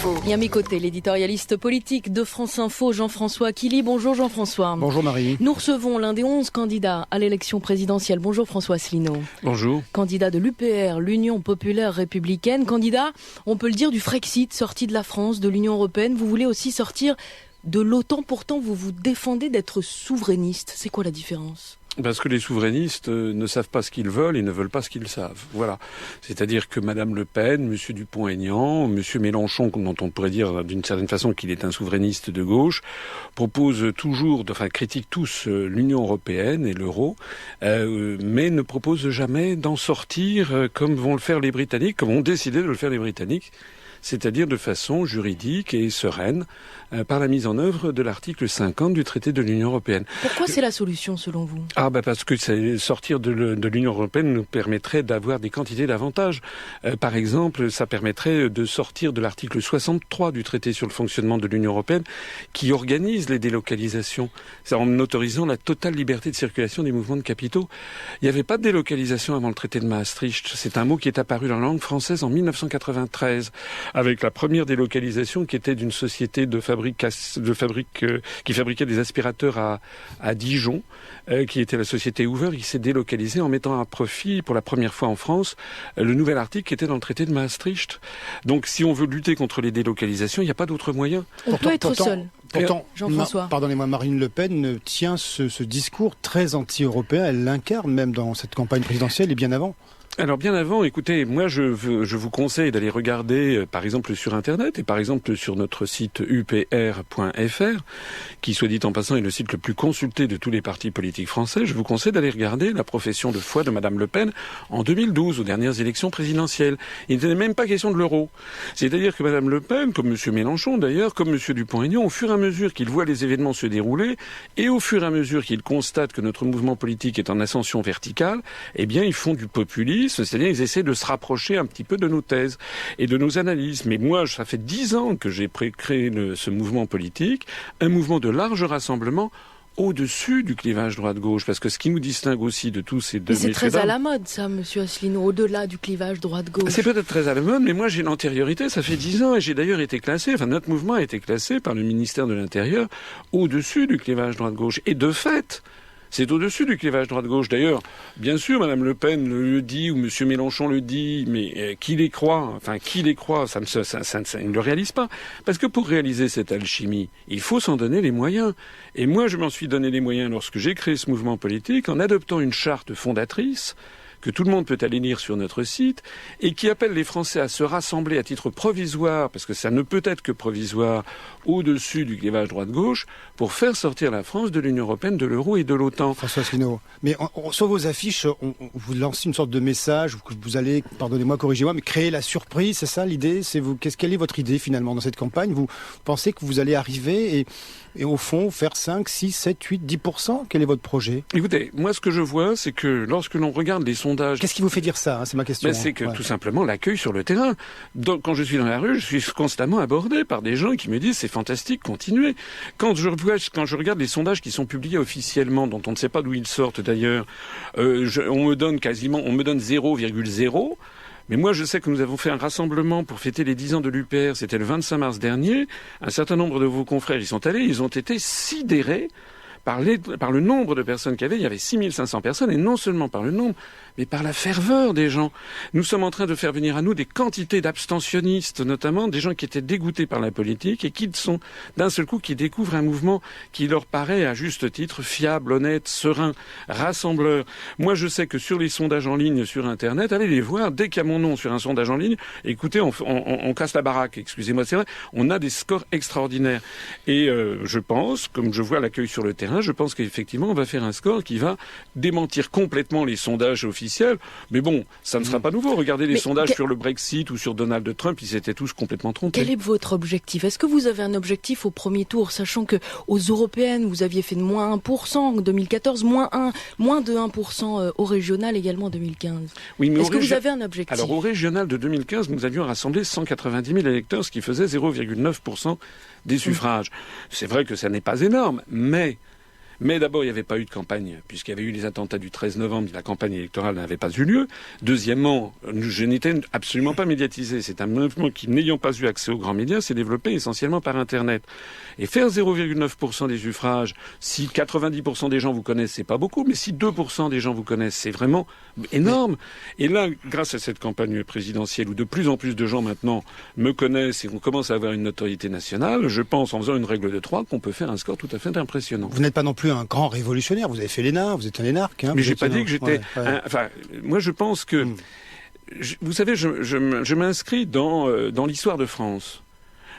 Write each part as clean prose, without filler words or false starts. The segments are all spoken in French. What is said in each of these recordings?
Info. Et à mes côtés, l'éditorialiste politique de France Info, Jean-François Killy. Bonjour Jean-François. Bonjour Marie. Nous recevons l'un des 11 candidats à l'élection présidentielle. Bonjour François Asselineau. Bonjour. Candidat de l'UPR, l'Union Populaire Républicaine. Candidat, on peut le dire, du Frexit, sorti de la France, de l'Union Européenne. Vous voulez aussi sortir de l'OTAN. Pourtant, vous vous défendez d'être souverainiste. C'est quoi la différence ? Parce que les souverainistes ne savent pas ce qu'ils veulent et ne veulent pas ce qu'ils savent. Voilà. C'est-à-dire que Madame Le Pen, Monsieur Dupont-Aignan, Monsieur Mélenchon, dont on pourrait dire d'une certaine façon qu'il est un souverainiste de gauche, proposent toujours, critiquent tous l'Union européenne et l'euro, mais ne proposent jamais d'en sortir comme vont le faire les Britanniques, comme ont décidé de le faire les Britanniques, c'est-à-dire de façon juridique et sereine, par la mise en œuvre de l'article 50 du traité de l'Union européenne. Pourquoi c'est la solution selon vous ? Parce que sortir de l'Union européenne nous permettrait d'avoir des quantités d'avantages. Par exemple, ça permettrait de sortir de l'article 63 du traité sur le fonctionnement de l'Union européenne qui organise les délocalisations, en autorisant la totale liberté de circulation des mouvements de capitaux. Il n'y avait pas de délocalisation avant le traité de Maastricht. C'est un mot qui est apparu dans la langue française en 1993, avec la première délocalisation qui était d'une société qui fabriquait des aspirateurs à Dijon, qui était la société Hoover, qui s'est délocalisée en mettant à profit pour la première fois en France le nouvel article qui était dans le traité de Maastricht. Donc si on veut lutter contre les délocalisations, il n'y a pas d'autre moyen. On peut être seul. Pourtant, Jean-François. Pardonnez-moi, Marine Le Pen tient ce discours très anti-européen. Elle l'incarne même dans cette campagne présidentielle et bien avant. Alors bien avant, écoutez, moi je vous conseille d'aller regarder par exemple sur Internet et par exemple sur notre site upr.fr, qui soit dit en passant est le site le plus consulté de tous les partis politiques français. Je vous conseille d'aller regarder la profession de foi de Madame Le Pen en 2012, aux dernières élections présidentielles. Il n'était même pas question de l'euro. C'est-à-dire que Madame Le Pen, comme Monsieur Mélenchon d'ailleurs, comme Monsieur Dupont-Aignan, au fur et à mesure qu'ils voient les événements se dérouler et au fur et à mesure qu'ils constatent que notre mouvement politique est en ascension verticale, eh bien ils font du populisme. C'est-à-dire qu'ils essaient de se rapprocher un petit peu de nos thèses et de nos analyses. Mais moi, ça fait 10 ans que j'ai créé ce mouvement politique, un mouvement de large rassemblement au-dessus du clivage droite-gauche. Parce que ce qui nous distingue aussi de tous ces deux messieurs... Mais c'est très à la mode, ça, Monsieur Asselineau, au-delà du clivage droite-gauche. C'est peut-être très à la mode, mais moi j'ai une antériorité, ça fait 10 ans, et j'ai d'ailleurs été classé, notre mouvement a été classé par le ministère de l'Intérieur au-dessus du clivage droite-gauche. Et de fait... c'est au-dessus du clivage droite-gauche. D'ailleurs, bien sûr, Madame Le Pen le dit, ou Monsieur Mélenchon le dit, mais qui les croit, ça ne le réalise pas. Parce que pour réaliser cette alchimie, il faut s'en donner les moyens. Et moi, je m'en suis donné les moyens lorsque j'ai créé ce mouvement politique, en adoptant une charte fondatrice, que tout le monde peut aller lire sur notre site, et qui appelle les Français à se rassembler à titre provisoire, parce que ça ne peut être que provisoire, au-dessus du clivage droite-gauche, pour faire sortir la France de l'Union européenne, de l'euro et de l'OTAN. François Asselineau, mais sur vos affiches, on vous lance une sorte de message, que vous allez, pardonnez-moi, corrigez-moi, mais créer la surprise, c'est ça l'idée ? Quelle est votre idée finalement dans cette campagne ? Vous pensez que vous allez arriver et au fond faire 5, 6, 7, 8, 10%? Quel est votre projet ? Écoutez, moi ce que je vois, c'est que lorsque l'on regarde les sondages... Qu'est-ce qui vous fait dire ça, c'est ma question. C'est que tout simplement l'accueil sur le terrain. Donc, quand je suis dans la rue, je suis constamment abordé par des gens qui me disent c'est fantastique, continuez. Quand je regarde les sondages qui sont publiés officiellement, dont on ne sait pas d'où ils sortent d'ailleurs, on me donne 0,0. Mais moi, je sais que nous avons fait un rassemblement pour fêter les 10 ans de l'UPR. C'était le 25 mars dernier. Un certain nombre de vos confrères y sont allés. Ils ont été sidérés par le nombre de personnes qu'il y avait. Il y avait 6500 personnes, et non seulement par le nombre, mais par la ferveur des gens. Nous sommes en train de faire venir à nous des quantités d'abstentionnistes, notamment des gens qui étaient dégoûtés par la politique et qui sont, d'un seul coup, qui découvrent un mouvement qui leur paraît, à juste titre, fiable, honnête, serein, rassembleur. Moi, je sais que sur les sondages en ligne sur Internet, allez les voir, dès qu'il y a mon nom sur un sondage en ligne, écoutez, on casse la baraque, excusez-moi, c'est vrai, on a des scores extraordinaires. Et je pense, comme je vois l'accueil sur le terrain, je pense qu'effectivement, on va faire un score qui va démentir complètement les sondages officiels. Mais bon, ça ne sera pas nouveau. Regardez les sondages sur le Brexit ou sur Donald Trump, ils étaient tous complètement trompés. Quel est votre objectif ? Est-ce que vous avez un objectif au premier tour, sachant que aux européennes, vous aviez fait de moins 1% en 2014, moins de 1% au régional également en 2015 ? Oui, mais est-ce que vous avez un objectif ? Alors au régional de 2015, nous avions rassemblé 190 000 électeurs, ce qui faisait 0,9% des suffrages. C'est vrai que ça n'est pas énorme, mais Mais d'abord, il n'y avait pas eu de campagne, puisqu'il y avait eu les attentats du 13 novembre, la campagne électorale n'avait pas eu lieu. Deuxièmement, je n'étais absolument pas médiatisé. C'est un mouvement qui, n'ayant pas eu accès aux grands médias, s'est développé essentiellement par Internet. Et faire 0,9% des suffrages, si 90% des gens vous connaissent, c'est pas beaucoup, mais si 2% des gens vous connaissent, c'est vraiment énorme. Et là, grâce à cette campagne présidentielle, où de plus en plus de gens maintenant me connaissent et qu'on commence à avoir une notoriété nationale, je pense, en faisant une règle de 3, qu'on peut faire un score tout à fait impressionnant. Vous n'êtes pas non plus un grand révolutionnaire, vous avez fait l'ENA, vous êtes un énarque. Hein, mais j'ai pas dit que j'étais... Enfin, moi je pense que... Vous savez, je m'inscris dans l'histoire de France.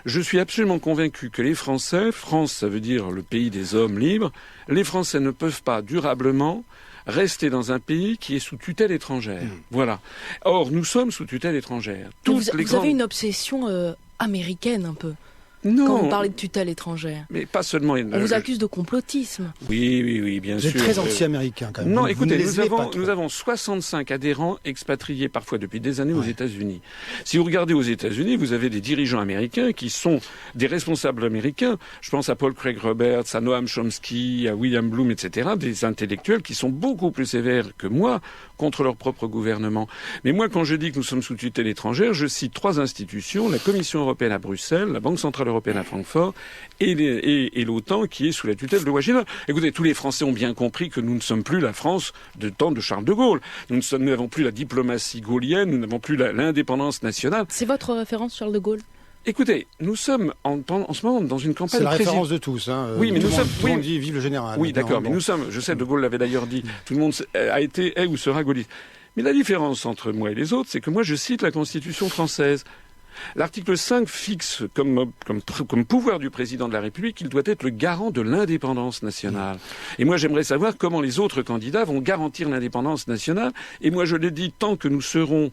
Je suis absolument convaincu que les Français, France ça veut dire le pays des hommes libres, les Français ne peuvent pas durablement rester dans un pays qui est sous tutelle étrangère. Voilà. Or, nous sommes sous tutelle étrangère. Vous avez une obsession américaine un peu. Non. Quand vous parlez de tutelle étrangère. Mais pas seulement. On vous accuse de complotisme. Oui, bien sûr. Vous êtes très anti-américain quand même. Non, écoutez, nous avons 65 adhérents expatriés parfois depuis des années aux États-Unis. Si vous regardez aux États-Unis, vous avez des dirigeants américains qui sont des responsables américains. Je pense à Paul Craig Roberts, à Noam Chomsky, à William Bloom, etc. Des intellectuels qui sont beaucoup plus sévères que moi contre leur propre gouvernement. Mais moi, quand je dis que nous sommes sous tutelle étrangère, je cite 3 institutions, la Commission européenne à Bruxelles, la Banque centrale européenne à Francfort et l'OTAN qui est sous la tutelle de Washington. Écoutez, tous les Français ont bien compris que nous ne sommes plus la France de temps de Charles de Gaulle. Nous n'avons plus la diplomatie gaullienne, nous n'avons plus l'indépendance nationale. C'est votre référence, Charles de Gaulle ? Écoutez, nous sommes en ce moment dans une campagne... C'est la référence de tous. Hein. Oui, mais tout le monde dit vive le général. Oui, d'accord, mais nous sommes... Je sais, de Gaulle l'avait d'ailleurs dit. Tout le monde est ou sera gaulliste. Mais la différence entre moi et les autres, c'est que moi, je cite la Constitution française. L'article 5 fixe comme pouvoir du président de la République qu'il doit être le garant de l'indépendance nationale. Et moi, j'aimerais savoir comment les autres candidats vont garantir l'indépendance nationale. Et moi, je le dis, tant que nous serons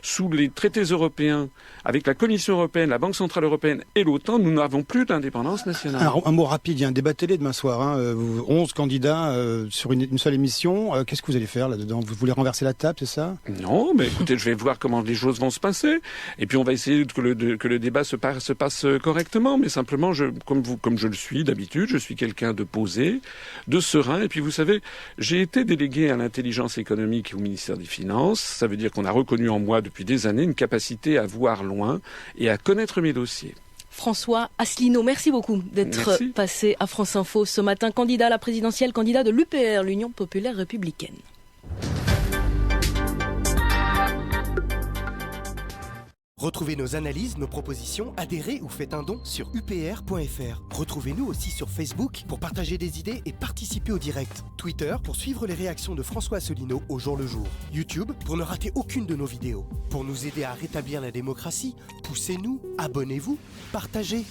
sous les traités européens, avec la Commission européenne, la Banque centrale européenne et l'OTAN, nous n'avons plus d'indépendance nationale. Alors, un mot rapide, il y a un débat télé demain soir. 11 candidats sur une seule émission. Qu'est-ce que vous allez faire là-dedans ? Vous voulez renverser la table, c'est ça ? Non, mais écoutez, je vais voir comment les choses vont se passer. Et puis on va essayer que le débat se passe correctement. Mais simplement, comme je le suis d'habitude, je suis quelqu'un de posé, de serein. Et puis vous savez, j'ai été délégué à l'intelligence économique au ministère des Finances. Ça veut dire qu'on a reconnu en moi depuis des années une capacité à voir loin et à connaître mes dossiers. François Asselineau, merci beaucoup d'être passé à France Info ce matin. Candidat à la présidentielle, candidat de l'UPR, l'Union populaire républicaine. Retrouvez nos analyses, nos propositions, adhérez ou faites un don sur upr.fr. Retrouvez-nous aussi sur Facebook pour partager des idées et participer au direct. Twitter pour suivre les réactions de François Asselineau au jour le jour. YouTube pour ne rater aucune de nos vidéos. Pour nous aider à rétablir la démocratie, poussez-nous, abonnez-vous, partagez.